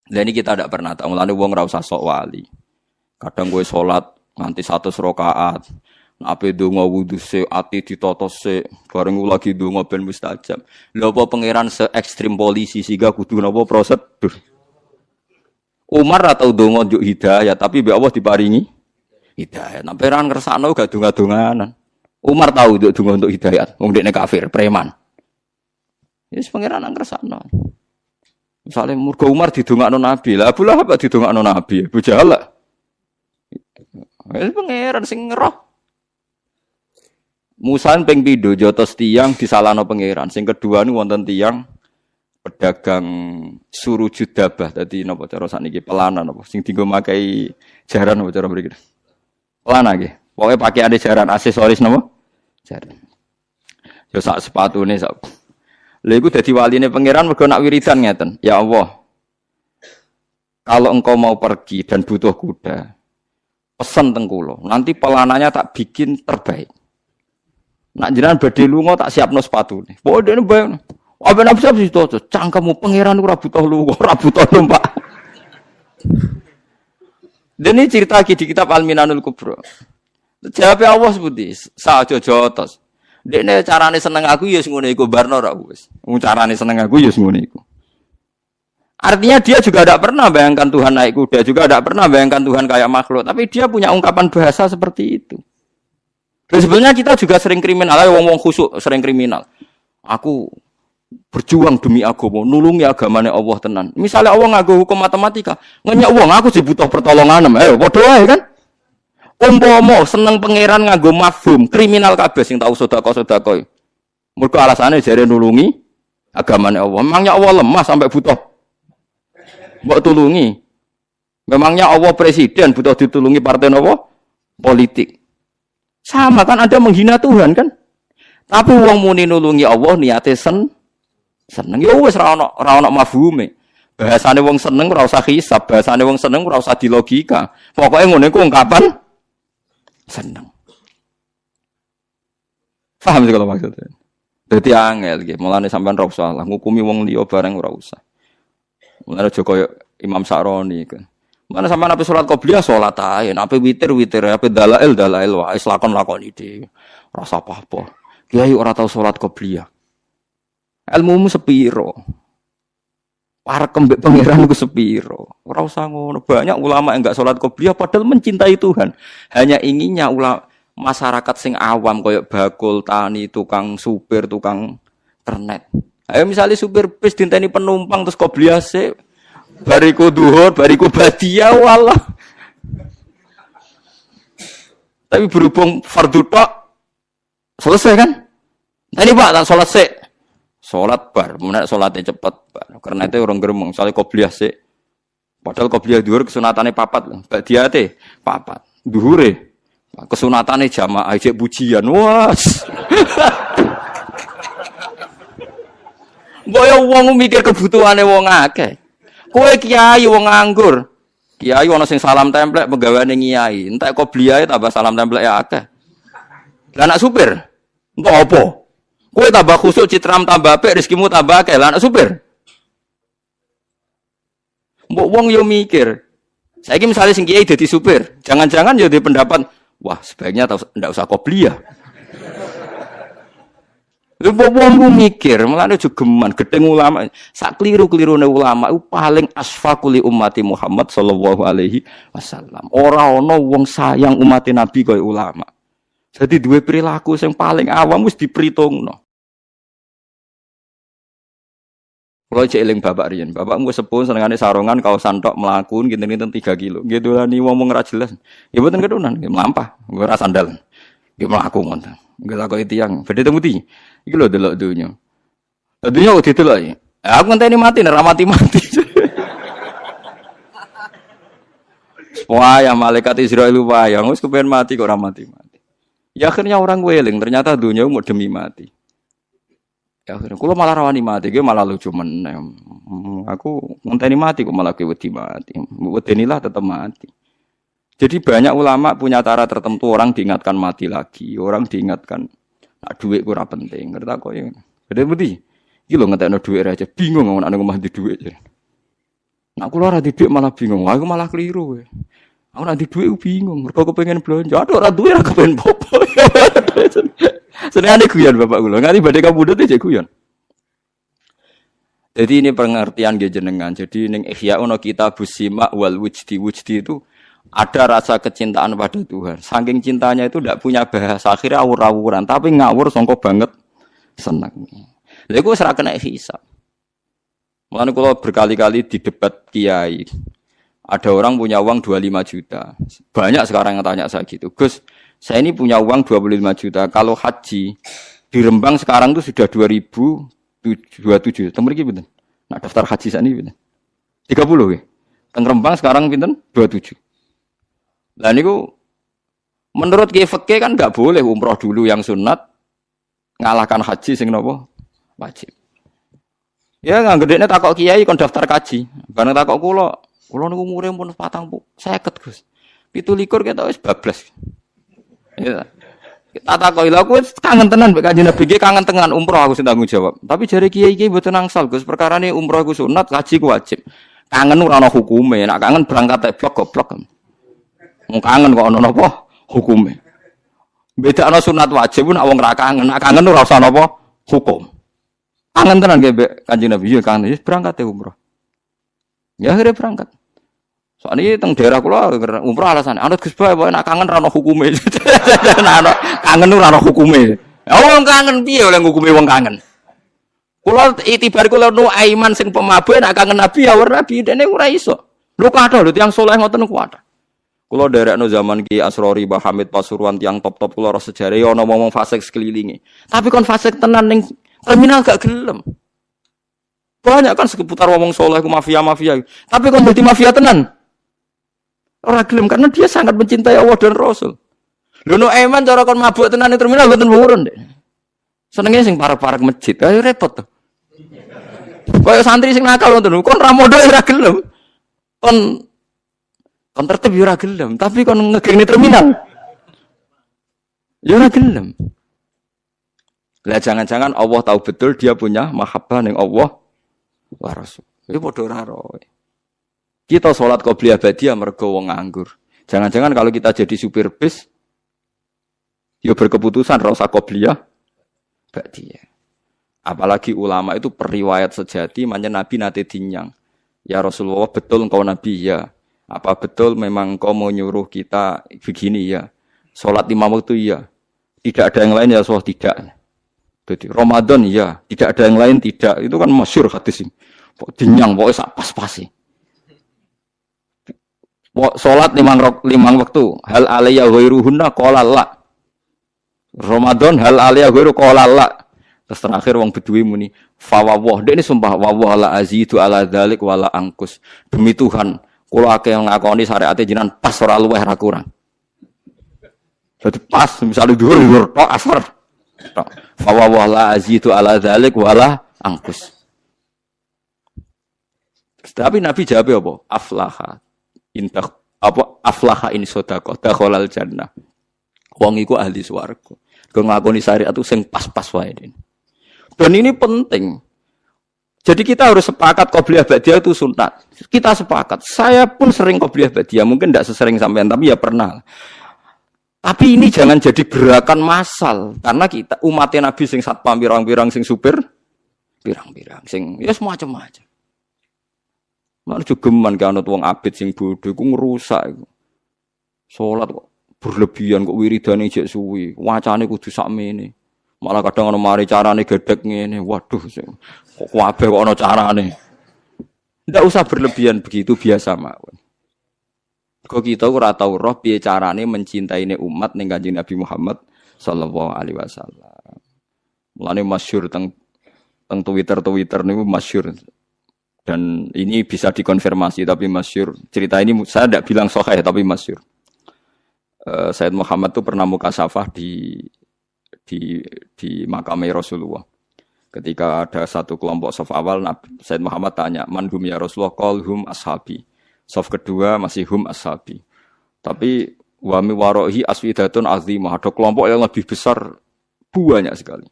Lah ini kita tidak pernah tahu. Mulane wong ora usah sok wali. Kadang kowe salat nganti 100 rakaat. Ape donga wudu se ati ditata se bareng lagi donga ben mustajab. Lha apa pangeran se ekstrim polisi sehingga kudu napa prosedur. Umar atau donga njuk hidayah tapi mbek Allah diparingi hidayah. Nek pangeran ngersakno gak donga-donganan. Umar tahu njuk donga untuk hidayah, wong dekne kafir, preman. Wis pangeran ngersakno. Misale murga Umar didongakno Nabi. Lah Abu Lahab didongakno Nabi, Abu Jahal. Wis pangeran sing ngeroh. Musa ping pindho jotos tiyang disalahno pangeran. Sing kedua niku wonten tiyang pedagang surujud dabah. Dadi napa cara sakniki pelana napa sing dienggo makai jaran napa cara mriki. Pelana nggih. Pokoke pakaiane jaran aksesoris napa? Jaran. Yo sak sepatune sak. Lha iku dadi waline pangeran mergo nak wiridan ngeten. Ya Allah. Kalau engkau mau pergi dan butuh kuda, pesen teng kula. Nanti pelananya tak bikin terbaik. Nak jenengan badhe lunga tak siapno sepatune. Pokoke dene bayang. Apa napa siap sih to? Cangkemmu pangeran ora butuh lunga, ora butuh numpak. Dene cerita di kitab Al-Minanul Kubra. Jawab Allah seputi, saja jotos. Dekne carane seneng aku ya ngono iku barno ra wis. Carane seneng aku ya ngono iku. Artinya dia juga tidak pernah bayangkan Tuhan naik kuda, juga tidak pernah bayangkan Tuhan kayak makhluk, tapi dia punya ungkapan bahasa seperti itu. Dan sebenarnya kita juga sering kriminal, wong-wong khusuk sering kriminal. Aku berjuang demi agama, nulungi agamane Allah tenan. Misalnya Allah nganggo hukum matematika, ngenyak wong aku sih butuh pertolongan, padha wae kan. Umpama seneng pangeran nganggo mafhum, kriminal kabeh sing tau sedekah-sedekah. Mergo alasane jare nulungi agamane Allah. Memangnya Allah lemah sampai butuh mbok tulungi. Memangnya Allah presiden butuh ditulungi partai napa? Politik. Sama kan Anda menghina Tuhan kan? Tapi wong muni nulungi Allah niate seneng. Ya wis ora ono mafhume. Bahasane wong seneng ora usah hisab, bahasane wong seneng ora usah dilogika. Pokoke ngene iku ungkapan seneng. Paham sih kalau maksudnya? Dadi angel nggih, mulane sampean ora usah lah ngukumi wong liya bareng ora usah. Mulane aja koyo Imam Sa'roni kan. Mana sampean ape salat qobliyah salat ae, ape witir, ape dalail wae lakon iki. Rasa apa-apa. Kiai ora tau salat qobliyah. Ilmumu sepiro? Para kembek pangeran ku sepiro? Ora usah ngono. Banyak ulama yang enggak salat qobliyah padahal mencintai Tuhan. Hanya inginnya masyarakat sing awam koyo bakul, tani, tukang supir, tukang internet. Ayo misalnya supir bis dinteni penumpang terus qobliyah sik bariku duhur, bariku badiah, walah. Tapi berhubung fardu tok, selesai kan? Tadi Pak, tak sholat sik. Sholat bar, menak sholatnya cepat. Karena itu orang geremeng, misalnya qobliyah sik. Padahal qobliyah duhur kesunatannya papat. Badiah teh papat. Duhure, kesunatannya jamaah, ijek pujian. Was. Boyo wong mikir kebutuhane wong akeh. Kowe kiai wong nganggur. Kiai ana sing salam templek pegawene ngiyai. Entek qobliyahe tambah salam templek ya akeh. Lah anak supir, entuk apa? Kowe tambah khusuk citram tambah apik, rezekimu tambah akeh. Lah anak supir. Mbok wong yo mikir. Saiki misale sing kiai dadi supir, jangan-jangan yo di pendapat, wah sebaiknya ndak usah qobliyah. Lha wong mikir, mulane jogeman gedeng ulama, sak kliru-klirune ulama iku paling asfaquli ummati Muhammad sallallahu alaihi wasallam. Ora ana wong sayang umat Nabi kaya ulama. Jadi duwe perilaku sing paling awam wis diperhitungno. Kulo cek eling bapak riyen, bapakmu sepuh senengane sarongan kaosan tok mlaku kinten-kinten 3 kilo. Nggih dolani ngomong ra jelas. Ya mboten kedunan, nggih mlampah, ora sandal. Nggih mlaku ngoten. Nggih lakoki tiyang, bedhe temuti. Iki lho delok dunya. Dunya kok didelok iki. Aku ngenteni mati nek ra mati-mati. Wah, ya malaikat Israil wayang wis kepen mati kok ora mati-mati. Ya akhirnya orang weling, ternyata dunya mau demi mati. Ya akhirnya kula malah rawani mati, ge malah lucu meneh. Aku ngenteni mati kok malah wedi mati. Wedenilah tetap mati. Jadi banyak ulama punya cara tertentu, orang diingatkan mati lagi, orang diingatkan nak duit ora penting. Ngerti kok ya. Gede budi. Iki lho ngetekno duit aja bingung ngomong ana omah di duit. Nak kula ora duit malah bingung. Wah, aku malah keliru kowe. Aku nanti duit bingung. Mergo kepengin belanja. Aduh ora duwe ora kepen popo. Senengane guyon bapak kula. Nganti badhe kabudut iki guyon. Jadi ini pengertian nggih jenengan. Jadi ning Ihya ono kitabus sima wal wujdi. Wujdi itu ada rasa kecintaan pada Tuhan. Saking cintanya itu tidak punya bahasa. Akhirnya awur-awuran. Tapi ngawur songko banget seneng. Lha iku wis ora kena hisab. Mulane kula berkali-kali di debat kiai. Ada orang punya uang 25 juta. Banyak sekarang yang tanya saya gitu. Gus, saya ini punya uang 25 juta. Kalau haji di Rembang sekarang itu sudah 2027. Teng mriki pinten? Nak daftar haji sakniki pinten? 30 nggih. Teng Rembang sekarang pinten? 27. Lah niku menurut kiai fikih kan enggak boleh umroh dulu yang sunat ngalahkan haji sing napa? Wajib. Ya nggak gedene takok kiai kon daftar kaji. Bareng takok kula niku umure pun 50 Gus. 17 ketok wis bablas. Ya. Tak takoki lha aku kangen tenan mbek Kanjeng Nabi iki kangen tenan umroh aku sing tanggung jawab. Tapi jare kiai iki mboten angsal Gus, perkarane umroh iku sunat, kaji ku wajib. Kangen ora ana hukume, nek kangen berangkat teblok goblok. Wong kangen kok ana napa hukume. Bedakno sunat wajib nek wong ra kangen, nek kangen ora usah napa hukum. Kangen tenan nggih mbek Kanjeng Nabi ya kangen berangkat umroh. Ya akhirnya berangkat. Soalnya teng daerah kula umroh alasan anut Gus Bae nek kangen ra ono hukume. Kangen ora ono hukume. Ya wong kangen piye oleh hukume wong kangen. Kula itibar kula nu aiman sing pemabuk nek kangen Nabi ya ora Nabi dene ora iso. Lho kathah lho tiyang saleh ngoten kuwi. Kula derekno zaman Ki Asrori Mbah Hamid Pasuruan tiyang top-top kula ora sejarah ya ana ngomong fasik sekelilingi. Tapi kon fasik tenan ning terminal gak gelem. Banyak kan seputar ngomong soleh ku mafia-mafia. Tapi kok multi mafia tenan? Ora gelem karena dia sangat mencintai Allah dan Rasul. Lho no eman cara kon mabuk tenan ning terminal mboten murun, Dek. Senenge sing parek-parek masjid. Ayo repot to. Kaya santri sing nakal ngoten kon ra modho ora gelem. Kon tertib yo ora gelem, tapi kon ngegeng ning terminal. Yo ora gelem. Lah jangan-jangan Allah tahu betul dia punya mahabbah ning Allah wa Rasul. Iki padha ora roe. Kita salat qobliyah badiah mergo wong nganggur. Jangan-jangan kalau kita jadi supir bis ya berkeputusan ora usah qobliyah badiah. Apalagi ulama itu periwayat sejati manjen Nabi nate dinyang. Ya Rasulullah betul engkau Nabi ya. Apa betul memang engkau mau nyuruh kita begini ya. Salat 5 waktu ya. Tidak ada yang lain ya Rasulullah tidak. Jadi Ramadan ya, tidak ada yang lain tidak. Itu kan masyhur hadis ini. Dinyang pokoknya sak pas-pasi. Salat 5 waktu. Hal alayya ghairuhunna qala la. Ramadan hal alayya ghairu qala la. Terus terakhir wong Bedui muni fa wawah. Dek ini sumpah wawah la azidu ala dzalik wala angkus. Demi Tuhan, kula akeh ngakoni syariate jenengan pas ora luweh ra kurang. Jadi pas misalnya dhuwur tok asar. Fa wawah la azidu ala dzalik wala angkus. Tapi Nabi jawab apa? Aflaha. Intah apa aflaha in sadaqah dakhalal jannah. Wong iku ahli swarga. Kok ngakoni syariat itu sing pas-pas wae. Dan ini penting. Jadi kita harus sepakat qobliyah ba'diyah itu sunat. Kita sepakat. Saya pun sering qobliyah ba'diyah, mungkin tidak sesering sampean tapi ya pernah. Tapi ini jangan jadi gerakan massal karena kita umatnya Nabi sing satpam pirang-pirang sing supir pirang-pirang sing ya semacam-macam. Mana jogeman ke anut wong abid sing bodho iku ngrusak iku. Salat kok berlebihan kok wiridane jek suwi, wacane kudu sakmene. Malah kadang ana mari carane gedhek ngene. Waduh, kok kabeh kok ana carane. Ndak usah berlebihan begitu biasa mawon. Kok kita ora tau roh piye carane mencintaine umat ning Kanjeng Nabi Muhammad sallallahu alaihi wasallam. Mulane masyhur teng Twitter niku masyhur. Dan ini bisa dikonfirmasi tapi masyhur. Cerita ini saya tidak bilang sahih tapi masyhur. Sayyid Muhammad itu pernah mukasyafah di makam Rasulullah. Ketika ada satu kelompok saf awal, Sayyid Muhammad tanya, "Man hum ya Rasulullah?" "Qul hum ashabi." Saf kedua masih hum ashabi. Tapi wa mi warohi aswidatun azimah. Ada kelompok yang lebih besar banyak sekali.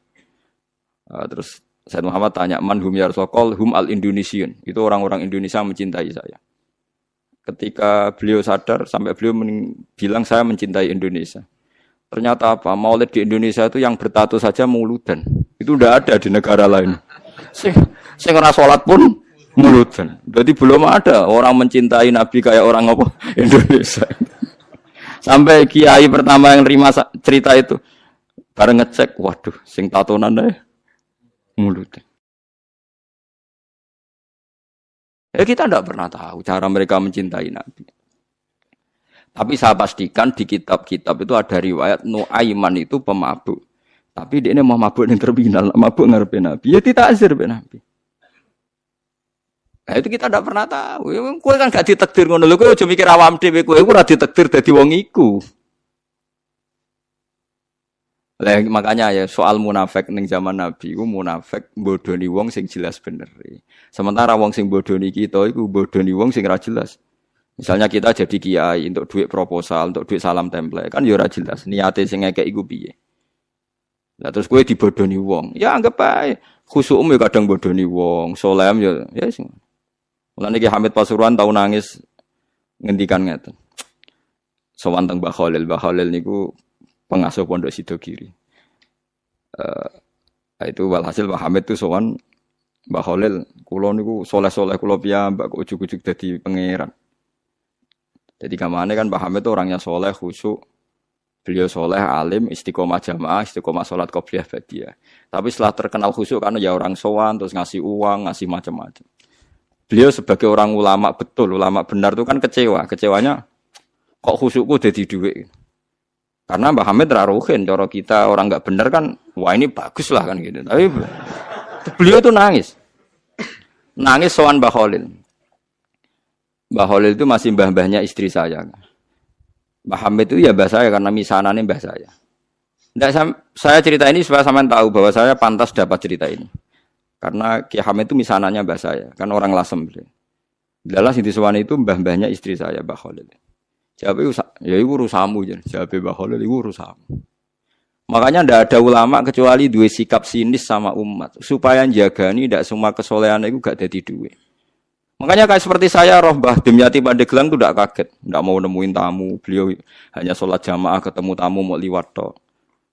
Terus Said Muhammad tanya, "Man hum ya Rasulullah?" Hum al-Indonesian. Itu orang-orang Indonesia mencintai saya. Ketika beliau sadar sampai beliau bilang saya mencintai Indonesia. Ternyata apa? Maulid di Indonesia itu yang bertato saja muludan. Itu udah ada di negara lain. Sing ora salat pun muludan. Berarti belum ada orang mencintai Nabi kayak orang apa? Indonesia. Sampai kiai pertama yang terima cerita itu bareng ngecek, waduh, sing tatonan deh muludan. Ya kita tidak pernah tahu cara mereka mencintai Nabi. Tapi saya pastikan di kitab-kitab itu ada riwayat Nuaiman itu pemabuk. Tapi dia ini mau mabuk yang terminal, mabuk ngarepe Nabi. Ya ditakzir be Nabi. Nah itu kita tidak pernah tahu. Kowe kan gak ditakdir ngono lho, kowe aja mikir awam dhewe, kowe ora ditakdir dadi wong iku. Lah makanya ya soal munafik ning zaman Nabi ku munafik bodoni wong sing jelas bener. Sementara wong sing bodoni kita iku bodoni wong sing ra jelas. Misalnya kita jadi kiai untuk duit proposal, untuk duit salam template kan ya ora jelas niate sing ngekek iku piye. Lah terus kowe dibodoni wong, ya anggap ae khusyukmu ya kadang bodoni wong, solem ya sing. Mulane Ki Hamid Pasuruan tau nangis ngendikan ngeten. Sowan teng Mbah Khalil niku pengasuh Pondok Sidogiri. Itu walhasil Mbah Hamid itu sowan Mbah Khalil, kula niku soleh-soleh kula piyambak kok ujug-ujug dadi pangeran. Jadi kamane kan Mbah Hamid itu orangnya soleh, khusyuk. Beliau soleh, alim, istiqomah jamaah, istiqomah sholat qobliyah ba'diyah. Tapi setelah terkenal khusyuk karena ya orang sowan terus ngasih uang, ngasih macam-macam. Beliau sebagai orang ulama betul, ulama benar itu kan kecewa. Kecewanya kok khusyukku jadi duit. Karena Mbah Hamid raruhin, cara kita orang enggak benar kan, wah ini bagus lah kan gitu. Tapi beliau tuh nangis. Nangis sowan Mbah Khalil. Mbah Khalil itu masih mbah-mbahnya istri saya. Mbah Hamid itu ya mbah saya karena misanane mbah saya. Nggak, saya cerita ini supaya sampean tahu bahwa saya pantas dapat cerita ini. Karena Ki Hamid itu misanannya mbah saya, kan orang Lasem. Dalam sing disewani itu mbah-mbahnya istri saya, Mbah Khalil. Jawab ya iku urusanmu jen. Jawab Mbah Khalil iku urusanmu. Makanya ndak ada ulama kecuali dua sikap sinis sama umat supaya njagani ndak semua kesolehan itu gak dadi duwe. Makanya kayak seperti saya roh Mbah Dimyati Pandeglang itu ndak kaget, ndak mau nemuin tamu, beliau hanya sholat jamaah ketemu tamu mau liwat tok.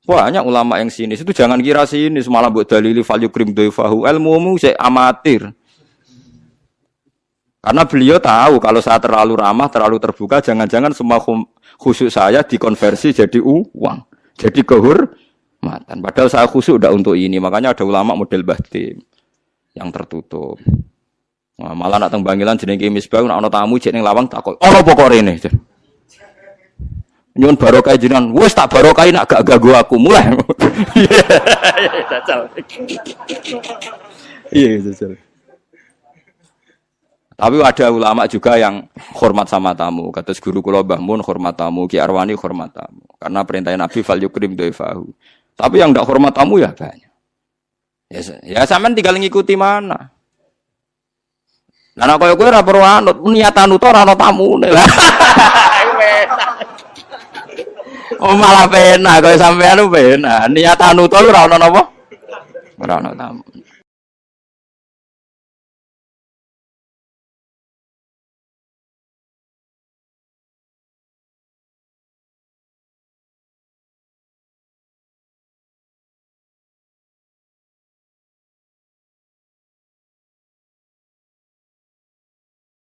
Banyak ulama yang sinis itu jangan kira sinis malah mbok dalili fal yukrim dhaifahu, ilmumu sik amatir. Karena beliau tahu kalau saya terlalu ramah, terlalu terbuka, jangan-jangan semua khusyuk saya dikonversi jadi uang, jadi kehormatan. Padahal saya khusyuk udah untuk ini, makanya ada ulama model Bahtim yang tertutup. Nah, malah nak teng Bangilan jenenge Misbah, nak ana tamu jek ning lawang takok, "Ono apa kok rene?" Nyuwun barokah jenengan, wis tak barokah nak gak ganggu aku mulai. Iya, jajal. Tapi ada ulama juga yang hormat sama tamu. Kata guru kula Mbah Mun hormat tamu, Ki Arwani hormat tamu. Karena perintah Nabi fal yukrim dhaifahu. Tapi yang ndak hormat tamu ya banyak. Ya sampean tinggal ngikuti mana. Lah nek koyo kowe ora perlu anut, niatan uta ora ana tamune. Oh malah penak kowe sampean penak. Niatan uta ora ana napa? Ora ana tamu.